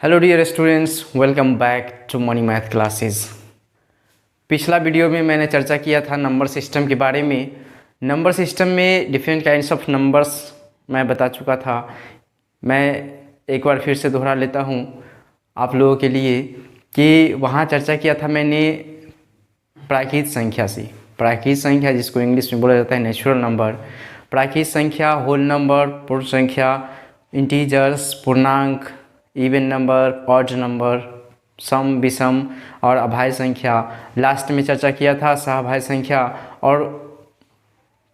Hello dear students, welcome back to money math classes. पिछला video में मैंने चर्चा किया था नंबर सिस्टम के बारे में। नंबर सिस्टम में डिफरेंट काइंड्स ऑफ नंबर्स मैं बता चुका था। मैं एक बार फिर से दोहरा लेता हूँ आप लोगों के लिए कि वहाँ चर्चा किया था मैंने प्राकृत संख्या से। प्राकृत संख्या जिसको इंग्लिश में बोला जाता है नेचुरल नंबर, प्राकृत संख्या, होल नंबर, पूर्ण संख्या, इंटीजर्स, पूर्णांक, इवन नंबर, ऑड नंबर, सम, विषम और अभाज्य संख्या। लास्ट में चर्चा किया था सहभाज्य संख्या और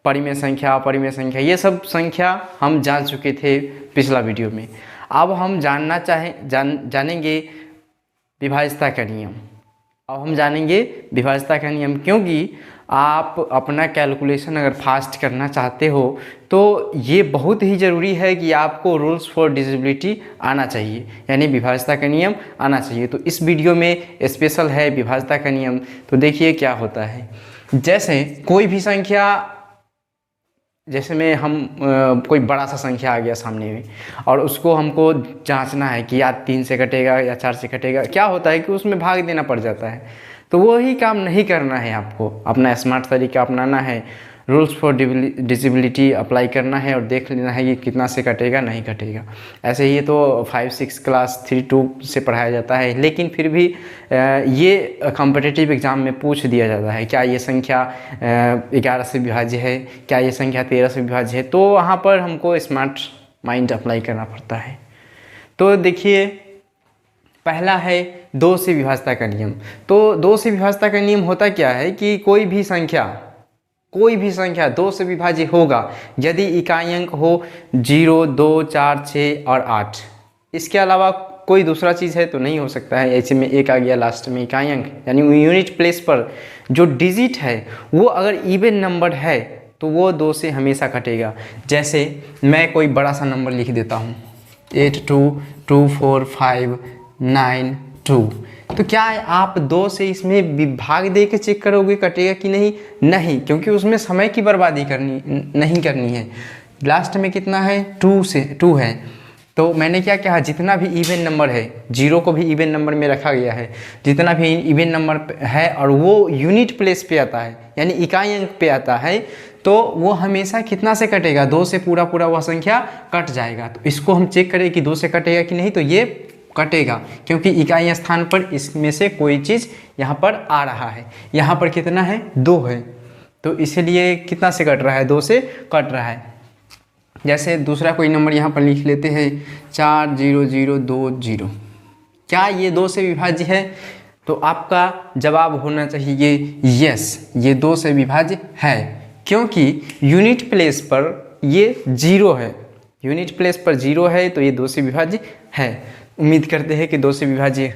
परिमेय संख्या, अपरिमेय संख्या। ये सब संख्या हम जान चुके थे पिछला वीडियो में। अब हम जानेंगे विभाज्यता का नियम। अब हम जानेंगे विभाज्यता का नियम, क्योंकि आप अपना कैलकुलेशन अगर फास्ट करना चाहते हो तो ये बहुत ही ज़रूरी है कि आपको रूल्स फॉर डिविजिबिलिटी आना चाहिए, यानी विभाज्यता का नियम आना चाहिए। तो इस वीडियो में स्पेशल है विभाज्यता का नियम। तो देखिए क्या होता है। जैसे कोई भी संख्या, जैसे में कोई बड़ा सा संख्या आ गया सामने में और उसको हमको जांचना है कि या 3 से कटेगा या 4 से कटेगा। क्या होता है कि उसमें भाग देना पड़ जाता है। तो वही काम नहीं करना है, आपको अपना स्मार्ट तरीका अपनाना है, रूल्स फॉर डिविजिबिलिटी अप्लाई करना है और देख लेना है कि कितना से कटेगा नहीं कटेगा। ऐसे ही तो 5, 6 क्लास 3, 2 से पढ़ाया जाता है, लेकिन फिर भी ये कॉम्पिटिटिव एग्ज़ाम में पूछ दिया जाता है क्या ये संख्या 11 से विभाज्य है, क्या ये संख्या 13 से विभाज्य है। तो वहाँ पर हमको स्मार्ट माइंड अप्लाई करना पड़ता है। तो देखिए पहला है 2 से विभाज्यता का नियम। तो 2 से विभाज्यता का नियम होता क्या है कि कोई भी संख्या 2 से विभाज्य होगा यदि इकाई अंक हो 0, 2, 4, 6 और 8। इसके अलावा कोई दूसरा चीज़ है तो नहीं हो सकता है। ऐसे में एक आ गया लास्ट में इकाई अंक, यानी यूनिट प्लेस पर जो डिजिट है वो अगर इवन नंबर है तो वो 2 से हमेशा कटेगा। जैसे मैं कोई बड़ा सा नंबर लिख देता हूँ 822459 तो क्या आप 2 से इसमें विभाग दे के चेक करोगे कटेगा कि नहीं? नहीं, क्योंकि उसमें समय की बर्बादी नहीं करनी है। लास्ट में कितना है? 2 है। तो मैंने क्या कहा, जितना भी इवन नंबर है, 0 को भी इवन नंबर में रखा गया है, जितना भी इवन नंबर है और वो यूनिट प्लेस पे आता है यानी इकाई अंक पे आता है, तो वो हमेशा कितना से कटेगा? 2 से पूरा वह संख्या कट जाएगा। तो इसको हम चेक करें कि 2 से कटेगा कि नहीं, तो ये कटेगा, क्योंकि इकाई स्थान पर इसमें से कोई चीज़ यहाँ पर आ रहा है। यहाँ पर कितना है? 2 है, तो इसीलिए कितना से कट रहा है? 2 से कट रहा है। जैसे दूसरा कोई नंबर यहाँ पर लिख लेते हैं 40020। क्या ये 2 से विभाज्य है? तो आपका जवाब होना चाहिए यस, ये 2 से विभाज्य है, क्योंकि यूनिट प्लेस पर ये 0 है। यूनिट प्लेस पर 0 है तो ये 2 से विभाज्य है। उम्मीद करते हैं कि 2 से विभाज्य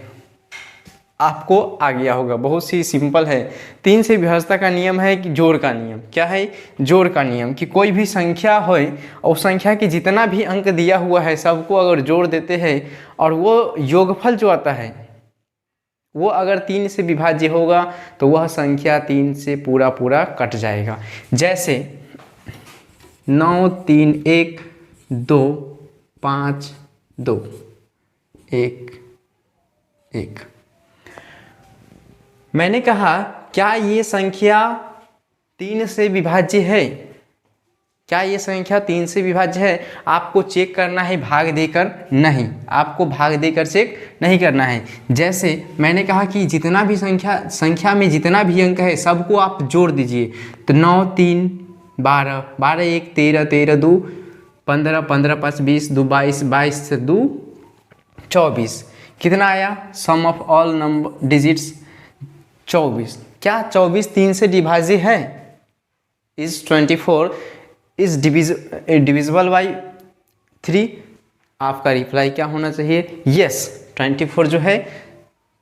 आपको आ गया होगा। बहुत सी सिंपल है। 3 से विभाज्यता का नियम है कि जोड़ का नियम। क्या है? जोड़ का नियम, कि कोई भी संख्या हो और संख्या की जितना भी अंक दिया हुआ है सबको अगर जोड़ देते हैं और वो योगफल जो आता है वो अगर 3 से विभाज्य होगा तो वह संख्या 3 से पूरा कट जाएगा। जैसे 9, 3, 1, 2, 5, 2, 1, 1। मैंने कहा क्या ये संख्या 3 से विभाज्य है? क्या ये संख्या 3 से विभाज्य है? आपको चेक करना है भाग देकर, नहीं, आपको भाग देकर चेक नहीं करना है। जैसे मैंने कहा कि जितना भी संख्या में जितना भी अंक है सबको आप जोड़ दीजिए। तो 9, 3, 12, 12, 1, 13, 13, 2, 15, 15, 5, 20, 2, 22, 22 से 2, 24। कितना आया? सम ऑफ ऑल नंबर डिजिट्स 24। क्या 24 3 से डिवाइज है? Is 24 is divisible by 3? आपका रिप्लाई क्या होना चाहिए? यस, 24 जो है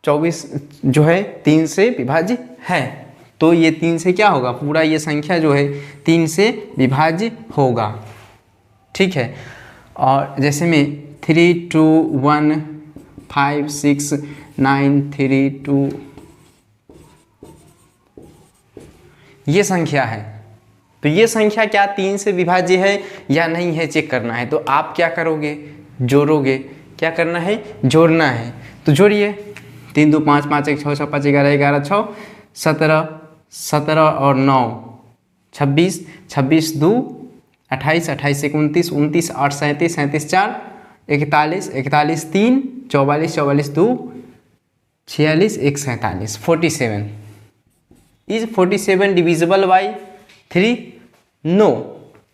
24 जो है 3 से विभाज्य है। तो ये 3 से क्या होगा? पूरा ये संख्या जो है 3 से विभाज्य होगा। ठीक है। और जैसे में 3, 2, 1, 5, 6, 9, 3, 2 ये संख्या है। तो ये संख्या क्या 3 से विभाज्य है या नहीं है चेक करना है। तो आप क्या करोगे? जोड़ोगे क्या करना है, जोड़ना है। तो जोड़िए, 3 2 5 5 1 6 6 5 11 11 6 17 17 और 9 26 26 2 28 28 1 29 29 8 37 37 4 41 41 3 44 44 2 46 1 47 47 इज 47 डिविजिबल बाई 3? नो,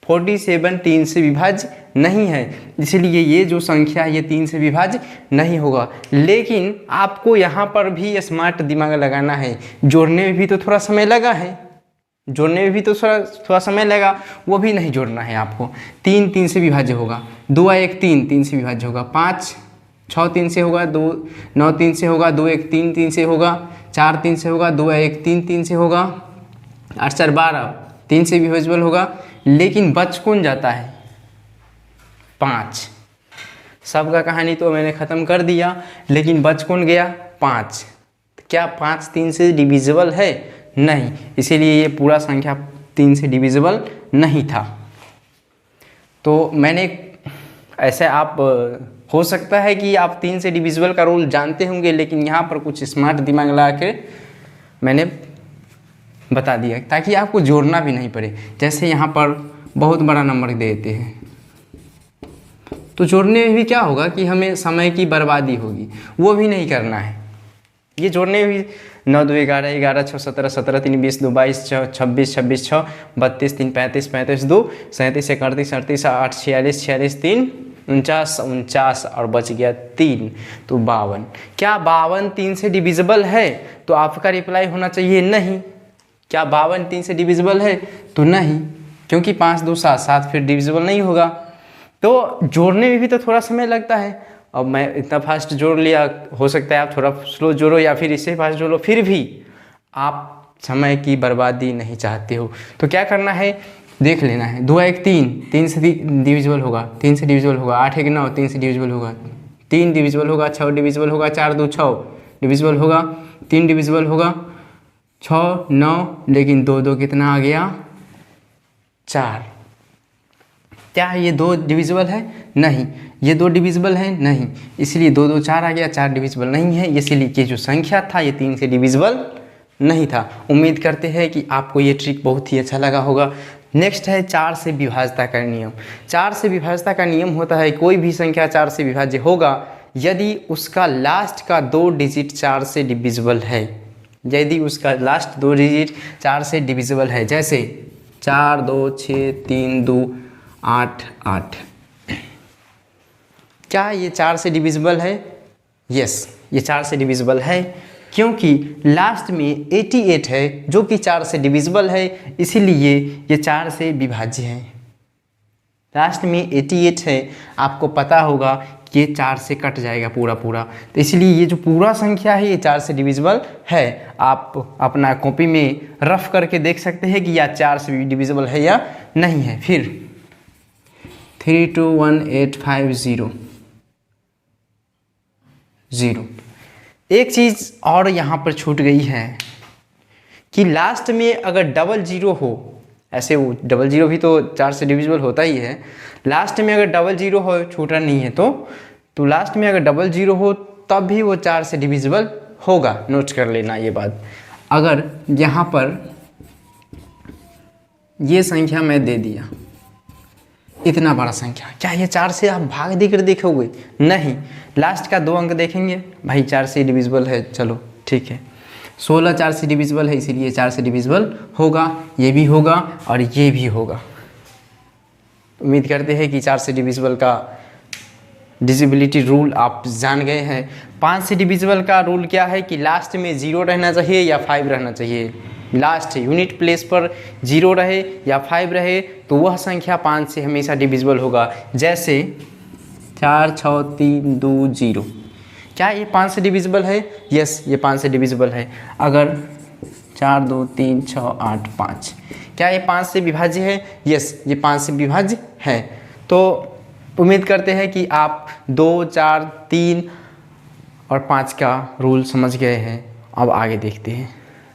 47 3 से विभाज्य नहीं है, इसलिए ये जो संख्या है ये 3 से विभाज्य नहीं होगा। लेकिन आपको यहाँ पर भी स्मार्ट दिमाग लगाना है, जोड़ने में भी तो थोड़ा समय लगा है, जोड़ने में भी तो थोड़ा समय लगा, वो भी नहीं जोड़ना है आपको। 3 3 से विभाज्य होगा, 2 1 3 3 से विभाज्य होगा, 5 6 3 से होगा, 2 9 3 से होगा, 2 1 3 3 से होगा, 4 3 से होगा, 2 1 3 3 से होगा, 8 4 12 3 से विभाज्य होगा। लेकिन बच कौन जाता है, 5। सबका कहानी तो मैंने ख़त्म कर दिया, लेकिन बच कौन गया, 5। क्या 5 3 से डिविजिबल है? नहीं, इसीलिए ये पूरा संख्या 3 से डिविजिबल नहीं था। तो मैंने ऐसे, आप हो सकता है कि आप 3 से डिविजिबल का रूल जानते होंगे, लेकिन यहाँ पर कुछ स्मार्ट दिमाग लगा के मैंने बता दिया ताकि आपको जोड़ना भी नहीं पड़े। जैसे यहाँ पर बहुत बड़ा नंबर देते हैं तो जोड़ने में भी क्या होगा कि हमें समय की बर्बादी होगी, वो भी नहीं करना है। ये जोड़ने में भी 9 2 11 11 6 17 17 3 20 2 22 6 26 26 6 32 3 35 35 2 37 31 38 8 46 46 3 49 49 और बच गया 3, तो 52। क्या 52 3 से डिविजिबल है? तो आपका रिप्लाई होना चाहिए नहीं। क्या 52 3 से डिविजिबल है? तो नहीं, क्योंकि 5 2 7 7 फिर डिविजिबल नहीं होगा। तो जोड़ने में भी तो थोड़ा समय लगता है। अब मैं इतना फास्ट जोड़ लिया, हो सकता है आप थोड़ा स्लो जोड़ो या फिर इससे फास्ट जोड़ो, फिर भी आप समय की बर्बादी नहीं चाहते हो। तो क्या करना है, देख लेना है। 2 1 3 3 से डिविजिबल होगा, 3 से डिविजिबल होगा, 8 1 9 3 से डिविजिबल होगा, 3 डिविजिबल होगा, 6 डिविजिबल होगा, 4 2 6 डिविजिबल होगा, 3 डिविजिबल होगा, 6 9, लेकिन 2 2 कितना आ गया, 4। क्या ये 2 डिविजिबल है? नहीं। ये 2 डिविजिबल है? नहीं। इसलिए 2 2 4 आ गया, 4 डिविजिबल नहीं है, इसलिए ये जो संख्या था ये 3 से डिविजिबल नहीं था। उम्मीद करते हैं कि आपको ये ट्रिक बहुत ही अच्छा लगा होगा। नेक्स्ट है 4 से विभाज्यता का नियम। 4 से विभाज्यता का नियम होता है, कोई भी संख्या 4 से विभाज्य होगा यदि उसका लास्ट का 2 डिजिट 4 से डिविजिबल है। यदि उसका लास्ट 2 डिजिट 4 से डिविजिबल है, जैसे 4 2 6 3 2 8 8। क्या ये 4 से डिविजिबल है? यस, ये 4 से डिविजिबल है, क्योंकि लास्ट में 88 है जो कि 4 से डिविजिबल है, इसीलिए ये 4 से विभाज्य है। लास्ट में 88 है, आपको पता होगा कि ये 4 से कट जाएगा पूरा पूरा, तो इसलिए ये जो पूरा संख्या है ये 4 से डिविजिबल है। आप अपना कॉपी में रफ करके देख सकते हैं कि यह 4 से डिविजिबल है या नहीं है। फिर 3 2 1 8 5 0 0। एक चीज़ और यहाँ पर छूट गई है कि लास्ट में अगर डबल जीरो हो, ऐसे वो डबल जीरो भी तो 4 से डिविजिबल होता ही है, लास्ट में अगर डबल जीरो हो, छूटा नहीं है तो लास्ट में अगर डबल जीरो हो तब भी वो 4 से डिविजिबल होगा। नोट कर लेना ये बात। अगर यहाँ पर ये संख्या मैं दे दिया, इतना बड़ा संख्या, क्या ये 4 से आप भाग देकर देखोगे? नहीं, लास्ट का 2 अंक देखेंगे, भाई 4 से डिविजिबल है, चलो ठीक है। 16 4 से डिविजिबल है, इसीलिए 4 से डिविजिबल होगा, ये भी होगा और ये भी होगा। उम्मीद करते हैं कि 4 से डिविजिबल का डिविजिबिलिटी रूल आप जान गए हैं। 5 से डिविजिबल का रूल क्या है कि लास्ट में 0 रहना चाहिए या 5 रहना चाहिए। लास्ट यूनिट प्लेस पर 0 रहे या 5 रहे तो वह संख्या 5 से हमेशा डिविजिबल होगा। जैसे 4 6 3 2 0। क्या ये 5 से डिविजिबल है? यस, ये 5 से डिविजिबल है। अगर 4 2 3 6 8 5, क्या ये 5 से विभाज्य है? यस, ये 5 से विभाज्य है। तो उम्मीद करते हैं कि आप 2 4 3 और 5 का रूल समझ गए हैं। अब आगे देखते हैं।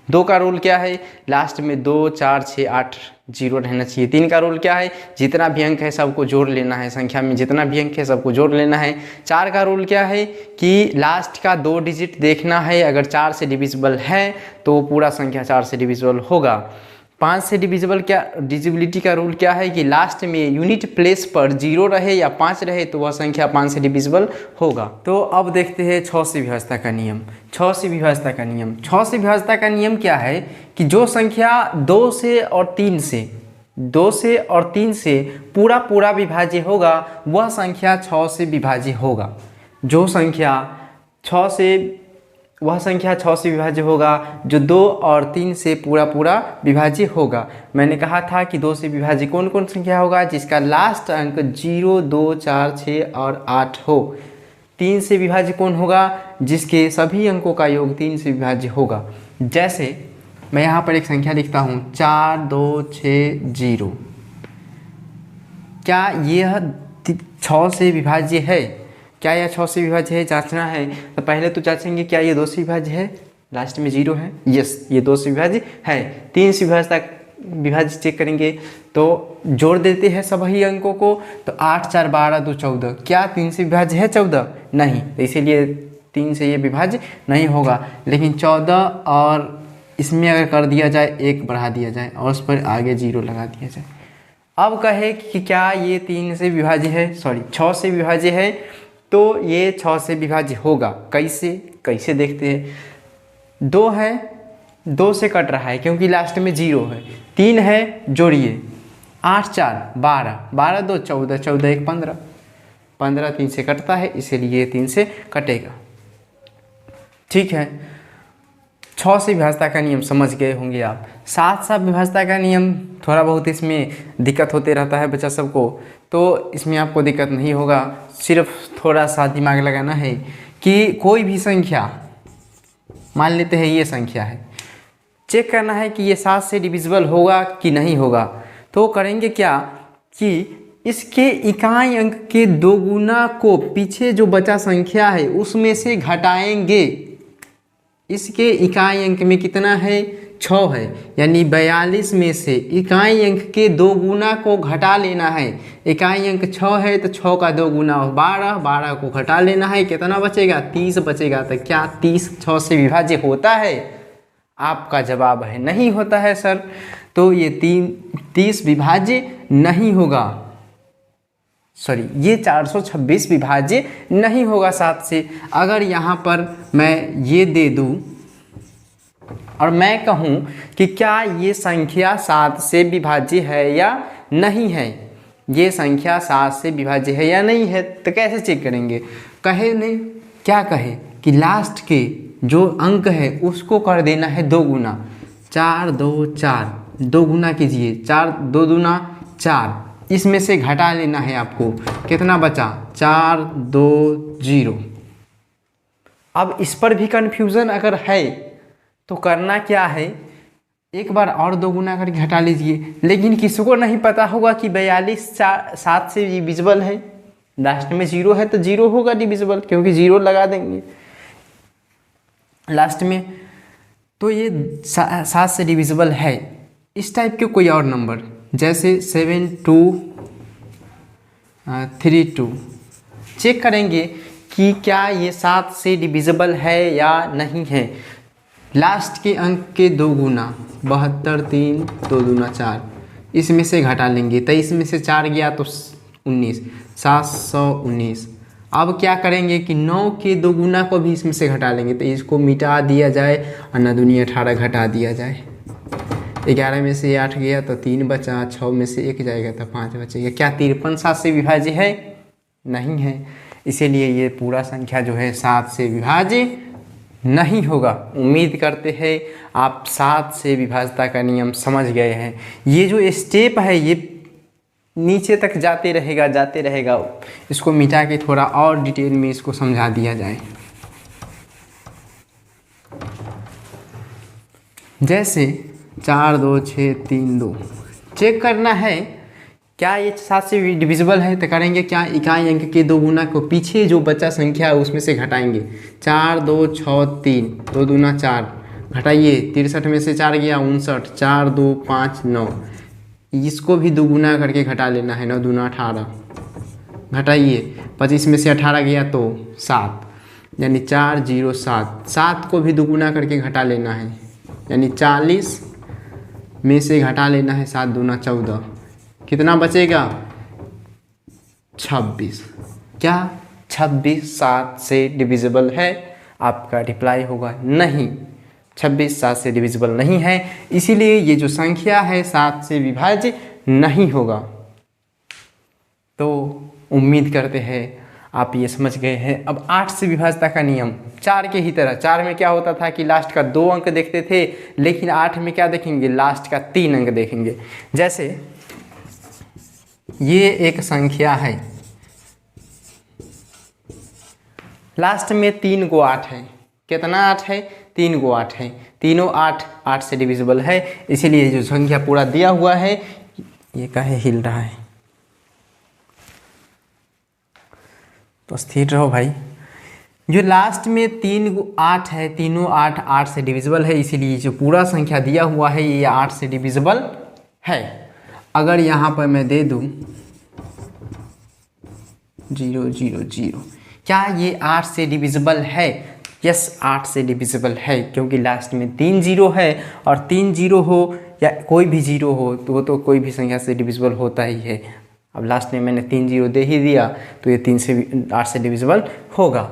2 का रूल क्या है, लास्ट में 2 4 6 8 0 रहना चाहिए। 3 का रूल क्या है, जितना भी अंक है सबको जोड़ लेना है, संख्या में जितना भी अंक है सबको जोड़ लेना है। 4 का रूल क्या है कि लास्ट का 2 डिजिट देखना है, अगर 4 से डिविजिबल है तो वो पूरा संख्या 4 से डिविजिबल होगा। 5 से डिविजिबल क्या, डिविजिबिलिटी का रूल क्या है कि लास्ट में यूनिट प्लेस पर 0 रहे या 5 रहे तो वह संख्या 5 से डिविजिबल होगा। तो अब देखते हैं 6 से विभाज्यता का नियम। 6 से विभाज्यता का नियम, 6 से विभाज्यता का नियम क्या है कि जो संख्या 2 से और 3 से पूरा विभाज्य होगा वह संख्या 6 से विभाज्य होगा। जो संख्या 6 से वह संख्या 6 से विभाज्य होगा जो 2 और 3 से पूरा विभाज्य होगा। मैंने कहा था कि 2 से विभाज्य कौन कौन संख्या होगा, जिसका लास्ट अंक 0 2 4 6 और 8 हो। 3 से विभाज्य कौन होगा, जिसके सभी अंकों का योग 3 से विभाज्य होगा। जैसे मैं यहाँ पर एक संख्या लिखता हूँ 4 2 6 0। क्या यह 6 से विभाज्य है? क्या यह 6 से विभाज्य है, जांचना है तो पहले तो जांचेंगे क्या ये 2 से विभाज्य है, लास्ट में 0 है, यस ये 2 से विभाज्य है। 3 से विभाज्य चेक करेंगे तो जोड़ देते हैं सभी अंकों को, तो 8 4 12 2 14। क्या 3 से विभाज्य है 14? नहीं, तो इसीलिए 3 से ये विभाज्य नहीं होगा। लेकिन 14 और इसमें अगर कर दिया जाए 1 बढ़ा दिया जाए और उस पर आगे 0 लगा दिया जाए। अब कहे कि क्या ये 3 से विभाज्य है, 6 से विभाज्य है, तो ये 6 से विभाज्य होगा। कैसे देखते हैं। 2 है, 2 से कट रहा है क्योंकि लास्ट में 0 है। 3 है, जोड़िए 8 4 12, 12 2 14, 14 1 15, 15 3 से कटता है इसीलिए 3 से कटेगा। ठीक है, 6 से विभाज्यता का नियम समझ गए होंगे आप। 7 से विभाज्यता का नियम थोड़ा बहुत इसमें दिक्कत होते रहता है बच्चा सबको, तो इसमें आपको दिक्कत नहीं होगा। सिर्फ थोड़ा सा दिमाग लगाना है कि कोई भी संख्या, मान लेते हैं ये संख्या है, चेक करना है कि ये 7 से डिविजिबल होगा कि नहीं होगा। तो करेंगे क्या कि इसके इकाई अंक के 2 गुना को पीछे जो बचा संख्या है उसमें से घटाएंगे। इसके इकाई अंक में कितना है, 6 है, यानी 42 में से इकाई अंक के 2 गुना को घटा लेना है। इकाई अंक 6 है तो 6 का 2 गुना 12, 12 को घटा लेना है, कितना बचेगा, 30 बचेगा। तो क्या 30 6 से विभाज्य होता है? आपका जवाब है नहीं होता है सर। तो ये 30 विभाज्य नहीं होगा, ये 426 विभाज्य नहीं होगा 7 से। अगर यहाँ पर मैं ये दे दूँ और मैं कहूँ कि क्या ये संख्या 7 से विभाज्य है या नहीं है, ये संख्या 7 से विभाज्य है या नहीं है, तो कैसे चेक करेंगे। क्या कहे कि लास्ट के जो अंक है उसको कर देना है 2 गुना। 4 2 4, 2 गुना कीजिए, 4 2 दूना 4, इसमें से घटा लेना है आपको, कितना बचा, 4 2 0। अब इस पर भी कन्फ्यूज़न अगर है तो करना क्या है, एक बार और 2 गुना करके घटा लीजिए। लेकिन किसी को नहीं पता होगा कि 42 7 से डिविजिबल है, लास्ट में 0 है तो 0 होगा डिविजिबल, क्योंकि 0 लगा देंगे लास्ट में। तो ये 7 से डिविजिबल है। इस टाइप के कोई और नंबर जैसे 7 2 3 2 चेक करेंगे कि क्या ये 7 से डिविजिबल है या नहीं है। लास्ट के अंक के 2 गुना 72 3 2 दूना 4, इसमें से घटा लेंगे, 23 में से 4 गया तो 19, 719। अब क्या करेंगे कि 9 के 2 गुना को भी इसमें से घटा लेंगे, तो इसको मिटा दिया जाए और 9 दूनी 18 घटा दिया जाए। 11 में से 8 गया तो 3 बचा, 6 में से 1 जाएगा तो 5 बचेगा। क्या 53 7 से विभाज्य है? नहीं है, इसीलिए ये पूरा संख्या जो है 7 से विभाज्य नहीं होगा। उम्मीद करते हैं आप 7 से विभाज्यता का नियम समझ गए हैं। ये जो स्टेप है ये नीचे तक जाते रहेगा। इसको मिटा के थोड़ा और डिटेल में इसको समझा दिया जाए। जैसे 4 2 6 3 2 चेक करना है क्या ये 7 से डिविजिबल है, तो करेंगे क्या, इकाई अंक के 2 गुना को पीछे जो बचा संख्या है उसमें से घटाएंगे। 4 2 6 3, 2 दूना 4, घटाइए, 63 में से 4 गया 59, 4 2 5 9, इसको भी दुगुना करके घटा लेना है, 9 दूना 18, घटाइए, 25 में से 18 गया तो 7, यानी 407, 7 को भी दुगुना करके घटा लेना है, यानी 40 में से घटा लेना है 7 दूना 14, कितना बचेगा 26। क्या 26 7 से डिविजिबल है? आपका रिप्लाई होगा नहीं, 26 7 से डिविजिबल नहीं है, इसीलिए ये जो संख्या है 7 से विभाज्य नहीं होगा। तो उम्मीद करते हैं आप ये समझ गए हैं। अब 8 से विभाज्यता का नियम 4 के ही तरह, 4 में क्या होता था कि लास्ट का 2 अंक देखते थे, लेकिन 8 में क्या देखेंगे, लास्ट का 3 अंक देखेंगे। जैसे ये एक संख्या है, लास्ट में 3 को 8 है, कितना 8 है, 3 को 8 है, तीनों 8 8 से डिविजिबल है, इसीलिए जो संख्या पूरा दिया हुआ है, ये काहे हिल रहा है, तो स्थिर रहो भाई। जो लास्ट में 3 को 8 है, तीनों 8 8 से डिविजिबल है, इसीलिए जो पूरा संख्या दिया हुआ है ये 8 से डिविजिबल है। अगर यहाँ पर मैं दे दूँ 0 0 0, क्या ये 8 से डिविजिबल है? यस, 8 से डिविजिबल है, क्योंकि लास्ट में 3 जीरो है, और 3 जीरो हो या कोई भी जीरो हो तो वो तो कोई भी संख्या से डिविजिबल होता ही है। अब लास्ट में मैंने 3 जीरो दे ही दिया तो ये 8 से डिविजिबल होगा।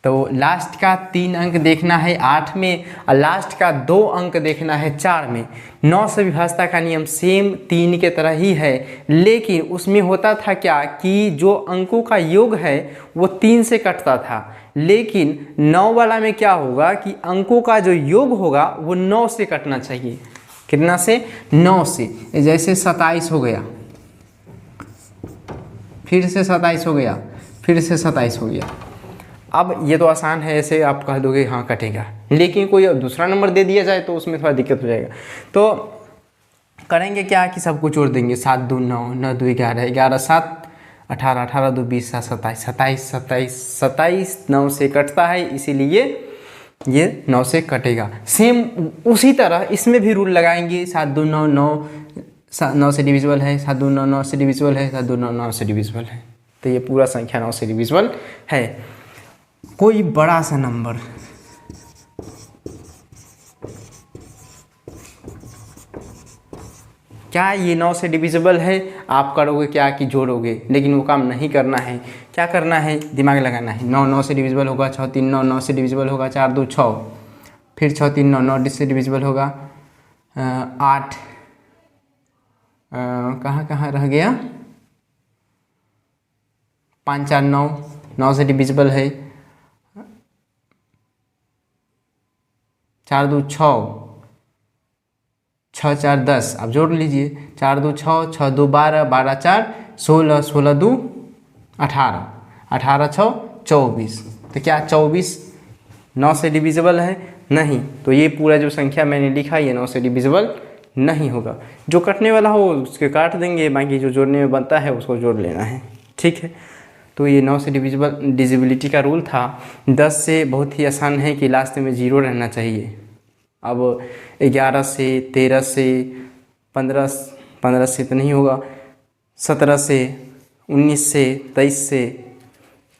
तो लास्ट का 3 अंक देखना है 8 में, और लास्ट का 2 अंक देखना है 4 में। 9 से विभाज्यता का नियम सेम 3 के तरह ही है, लेकिन उसमें होता था क्या कि जो अंकों का योग है वो 3 से कटता था, लेकिन 9 वाला में क्या होगा कि अंकों का जो योग होगा वो 9 से कटना चाहिए। कितना से? 9 से। जैसे 27 हो गया, फिर से 27 हो गया, फिर से 27 हो गया। अब ये तो आसान है, ऐसे आप कह दोगे हाँ कटेगा, लेकिन कोई दूसरा नंबर दे दिया जाए तो उसमें थोड़ा दिक्कत हो जाएगा। तो करेंगे क्या कि सबको जोड़ देंगे, 7 2 9, 9 2 11, 11 7 18, 18 2 20, 7 27, 27 27 27 9 से कटता है, इसीलिए ये 9 से कटेगा। सेम उसी तरह इसमें भी रूल लगाएंगे, 7 2 9 9 से डिविजिबल है, 7 2 9 9 से डिविजिबल है, 7 2 9 9 से डिविजिबल है, तो ये पूरा संख्या 9 से डिविजिबल है। कोई बड़ा सा नंबर क्या ये 9 से डिविजिबल है? आप करोगे क्या कि जोड़ोगे, लेकिन वो काम नहीं करना है। क्या करना है? दिमाग लगाना है। 9 9 से डिविजिबल होगा, 6 3 9 9 से डिविजिबल होगा, 4 2 6, फिर 6 3 9 9 से डिविजिबल होगा, 8 कहाँ कहाँ रह गया, 5 4 9 9 से डिविजिबल है, 4 2 6, 6 4 10, आप जोड़ लीजिए, 4 2 6, 6 2 12, 12 4 16, 16 2 18, 18 6 24। तो क्या 24 9 से डिविजिबल है? नहीं। तो ये पूरा जो संख्या मैंने लिखा ये 9 से डिविजिबल नहीं होगा। जो कटने वाला हो उसके काट देंगे, बाकी जो जोड़ने में बनता है उसको जोड़ लेना है, ठीक है। तो ये 9 से डिविजिबिलिटी का रूल था। 10 से बहुत ही आसान है कि लास्ट में 0 रहना चाहिए। अब 11 से, 13 से, 15 से तो नहीं होगा, 17 से, 19 से, 23 से,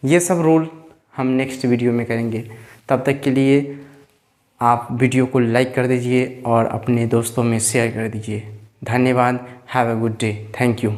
ये सब रूल हम नेक्स्ट वीडियो में करेंगे। तब तक के लिए आप वीडियो को लाइक कर दीजिए और अपने दोस्तों में शेयर कर दीजिए। धन्यवाद। Have a good day. Thank you.